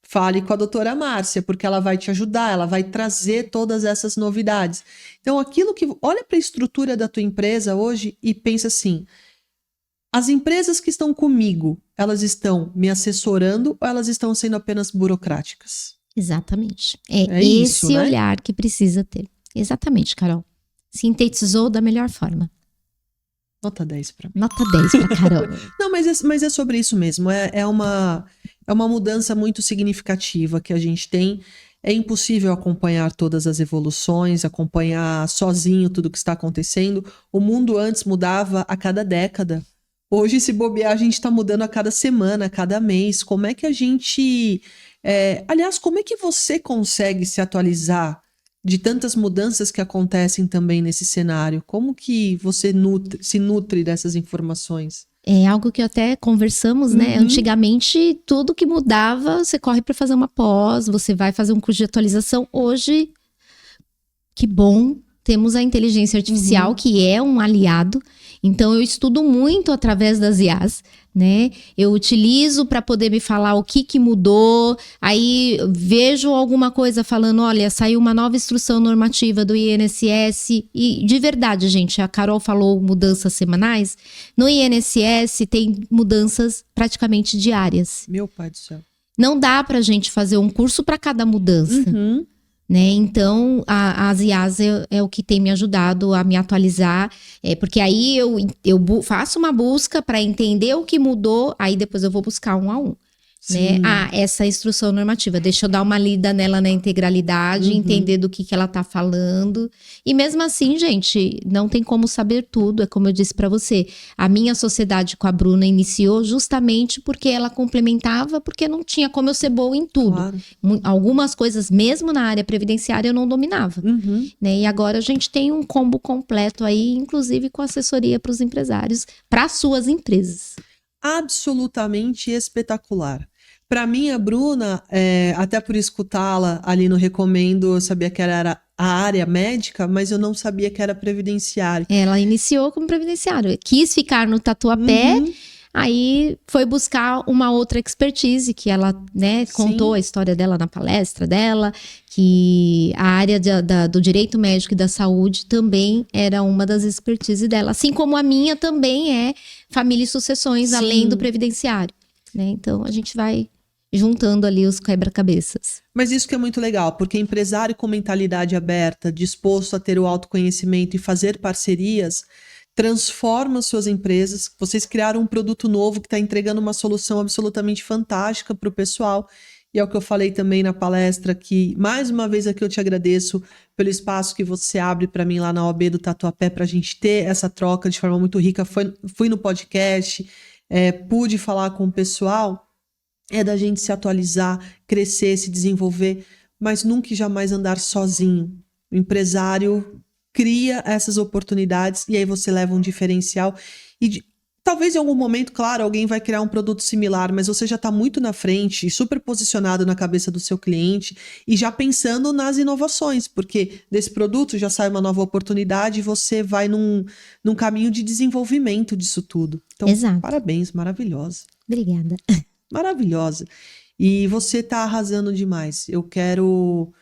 fale com a doutora Márcia, porque ela vai te ajudar, ela vai trazer todas essas novidades. Então, olha para a estrutura da tua empresa hoje e pensa assim, as empresas que estão comigo, elas estão me assessorando ou elas estão sendo apenas burocráticas? Exatamente. É esse isso, né? olhar que precisa ter. Exatamente, Carol. Sintetizou da melhor forma. Nota 10 para mim. Nota 10 para Carol. Não, mas é sobre isso mesmo. É uma mudança muito significativa que a gente tem. É impossível acompanhar todas as evoluções, acompanhar sozinho tudo que está acontecendo. O mundo antes mudava a cada década. Hoje, se bobear, a gente está mudando a cada semana, a cada mês. Como é que a gente... aliás, como é que você consegue se atualizar de tantas mudanças que acontecem também nesse cenário? Como que você se nutre dessas informações? É algo que até conversamos, né? Antigamente, tudo que mudava, você corre para fazer uma pós, você vai fazer um curso de atualização. Hoje, que bom, temos a inteligência artificial, que é um aliado. Então, eu estudo muito através das IAs, né? Eu utilizo para poder me falar o que mudou. Aí, vejo alguma coisa falando, olha, saiu uma nova instrução normativa do INSS. E, de verdade, gente, a Carol falou mudanças semanais. No INSS, tem mudanças praticamente diárias. Meu pai do céu. Não dá pra gente fazer um curso para cada mudança. Né? Então, as IAs é o que tem me ajudado a me atualizar, porque aí eu faço uma busca para entender o que mudou, aí depois eu vou buscar um a um. Né? Essa instrução normativa, deixa eu dar uma lida nela na integralidade, entender do que ela tá falando. E mesmo assim, gente, não tem como saber tudo, é como eu disse para você. A minha sociedade com a Bruna iniciou justamente porque ela complementava, porque não tinha como eu ser boa em tudo. Claro. Algumas coisas, mesmo na área previdenciária, eu não dominava. Né? E agora a gente tem um combo completo aí, inclusive com assessoria para os empresários, para suas empresas. Absolutamente espetacular. Para mim, a Bruna, até por escutá-la ali no Recomendo, eu sabia que era a área médica, mas eu não sabia que era previdenciário. Ela iniciou como previdenciário, quis ficar no Tatuapé, aí foi buscar uma outra expertise, que ela, né, contou a história dela na palestra dela, que a área do direito médico e da saúde também era uma das expertises dela. Assim como a minha também é família e sucessões, além do previdenciário. Né? Então, a gente vai juntando ali os quebra-cabeças. Mas isso que é muito legal, porque empresário com mentalidade aberta, disposto a ter o autoconhecimento e fazer parcerias, transforma suas empresas. Vocês criaram um produto novo que está entregando uma solução absolutamente fantástica para o pessoal. E é o que eu falei também na palestra, que mais uma vez aqui eu te agradeço pelo espaço que você abre para mim lá na OAB do Tatuapé, para a gente ter essa troca de forma muito rica. Fui no podcast, pude falar com o pessoal, da gente se atualizar, crescer, se desenvolver, mas nunca e jamais andar sozinho. O empresário cria essas oportunidades e aí você leva um diferencial e talvez em algum momento, claro, alguém vai criar um produto similar, mas você já está muito na frente e super posicionado na cabeça do seu cliente e já pensando nas inovações, porque desse produto já sai uma nova oportunidade e você vai num caminho de desenvolvimento disso tudo. Então, Exato. Parabéns, maravilhosa. Obrigada. Maravilhosa. E você está arrasando demais. Eu quero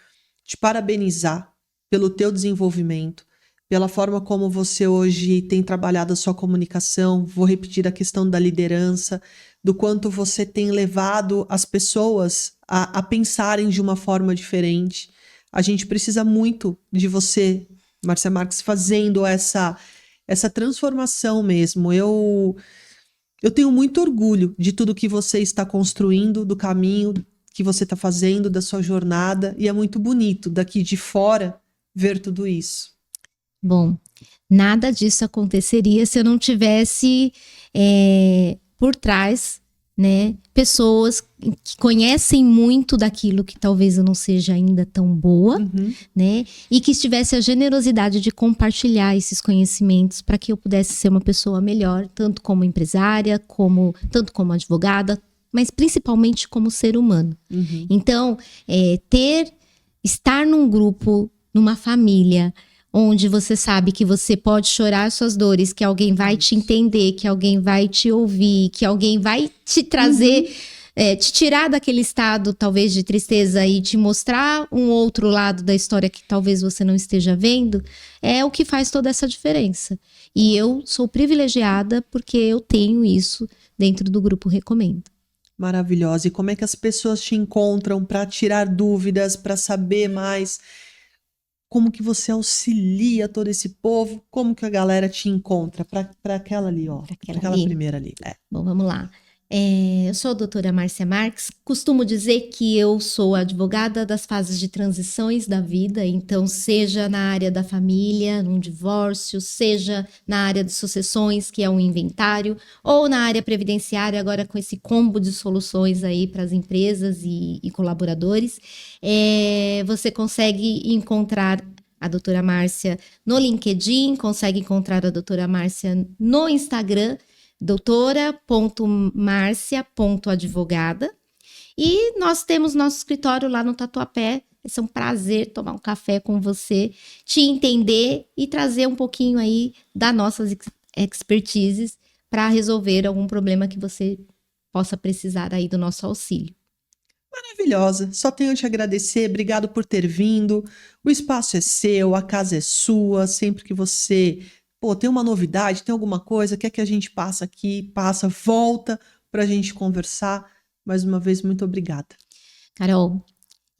te parabenizar pelo teu desenvolvimento, pela forma como você hoje tem trabalhado a sua comunicação. Vou repetir a questão da liderança, do quanto você tem levado as pessoas a pensarem de uma forma diferente. A gente precisa muito de você, Márcia Marques, fazendo essa transformação mesmo. Eu tenho muito orgulho de tudo que você está construindo, do caminho que você está fazendo, da sua jornada, e é muito bonito daqui de fora ver tudo isso. Bom, nada disso aconteceria se eu não tivesse por trás, né, pessoas que conhecem muito daquilo que talvez eu não seja ainda tão boa, né, e que tivesse a generosidade de compartilhar esses conhecimentos para que eu pudesse ser uma pessoa melhor, tanto como empresária, tanto como advogada, mas principalmente como ser humano. Então, estar num grupo, numa família, onde você sabe que você pode chorar suas dores, que alguém vai te entender, que alguém vai te ouvir, que alguém vai te trazer, te tirar daquele estado talvez de tristeza e te mostrar um outro lado da história que talvez você não esteja vendo, é o que faz toda essa diferença. E eu sou privilegiada porque eu tenho isso dentro do Grupo Recomendo. Maravilhosa. E como é que as pessoas te encontram para tirar dúvidas, para saber mais? Como que você auxilia todo esse povo? Como que a galera te encontra? Para aquela ali, ó. Para aquela primeira ali. Bom, vamos lá. Eu sou a doutora Márcia Marques. Costumo dizer que eu sou advogada das fases de transições da vida. Então, seja na área da família, num divórcio, seja na área de sucessões, que é um inventário, ou na área previdenciária, agora com esse combo de soluções aí para as empresas e colaboradores. Você consegue encontrar a doutora Márcia no LinkedIn, consegue encontrar a doutora Márcia no Instagram, doutora.marcia.advogada. E nós temos nosso escritório lá no Tatuapé. Vai ser um prazer tomar um café com você, te entender e trazer um pouquinho aí das nossas expertises para resolver algum problema que você possa precisar aí do nosso auxílio. Maravilhosa. Só tenho a te agradecer. Obrigado por ter vindo. O espaço é seu, a casa é sua. Sempre que você tem uma novidade, tem alguma coisa, quer que a gente passe aqui, volta para a gente conversar. Mais uma vez, muito obrigada. Carol,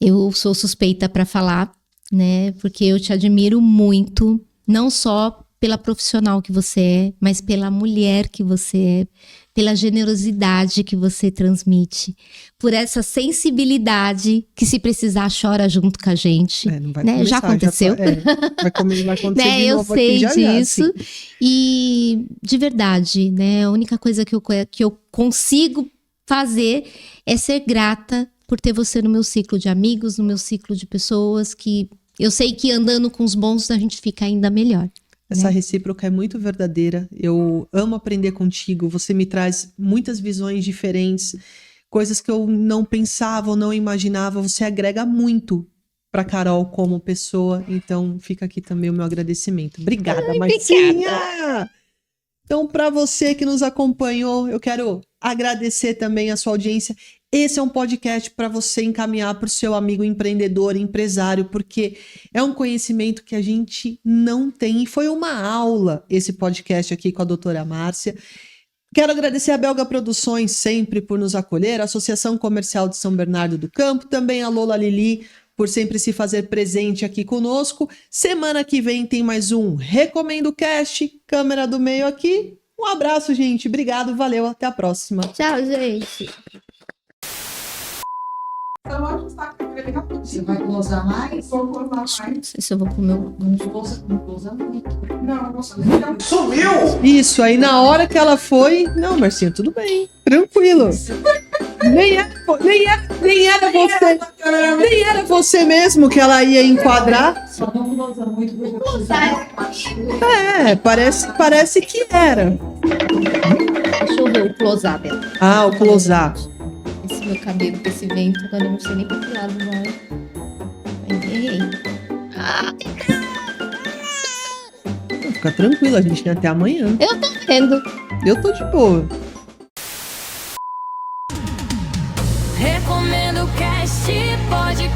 eu sou suspeita para falar, né? Porque eu te admiro muito, não só pela profissional que você é, mas pela mulher que você é, pela generosidade que você transmite, por essa sensibilidade que, se precisar, chora junto com a gente. Não vai né? começar, Já aconteceu. Vai acontecer né? de Eu novo sei aqui disso. já. E, de verdade, né? A única coisa que eu consigo fazer é ser grata por ter você no meu ciclo de amigos, no meu ciclo de pessoas que eu sei que andando com os bons a gente fica ainda melhor. Essa recíproca é muito verdadeira. Eu amo aprender contigo. Você me traz muitas visões diferentes, coisas que eu não pensava ou não imaginava. Você agrega muito para Carol como pessoa. Então, fica aqui também o meu agradecimento. Obrigada, Marcinha! Então, para você que nos acompanhou, eu quero agradecer também a sua audiência. Esse é um podcast para você encaminhar para o seu amigo empreendedor, empresário, porque é um conhecimento que a gente não tem. E foi uma aula esse podcast aqui com a doutora Márcia. Quero agradecer a Belga Produções sempre por nos acolher, a Associação Comercial de São Bernardo do Campo, também a Lola Lili por sempre se fazer presente aqui conosco. Semana que vem tem mais um Recomendo Cast, câmera do meio aqui. Um abraço, gente. Obrigado, valeu, até a próxima. Tchau, gente. Você vai glosar mais? Vou glosar mais. Não sei se eu vou pro meu... Não glosa muito. Não, não sumiu! Isso, aí na hora que ela foi... Não, Marcinho, tudo bem. Tranquilo. Nem era você mesmo que ela ia enquadrar. Só não glosa muito. Parece que era. Deixa eu ver o close-up dela. Ah, o close-up. Esse meu cabelo, com esse vento, agora eu não sei nem pra que lado vai. Mas errei. Fica tranquilo, a gente tem até amanhã. Eu tô vendo. Eu tô de boa. Recomendo Cast, pode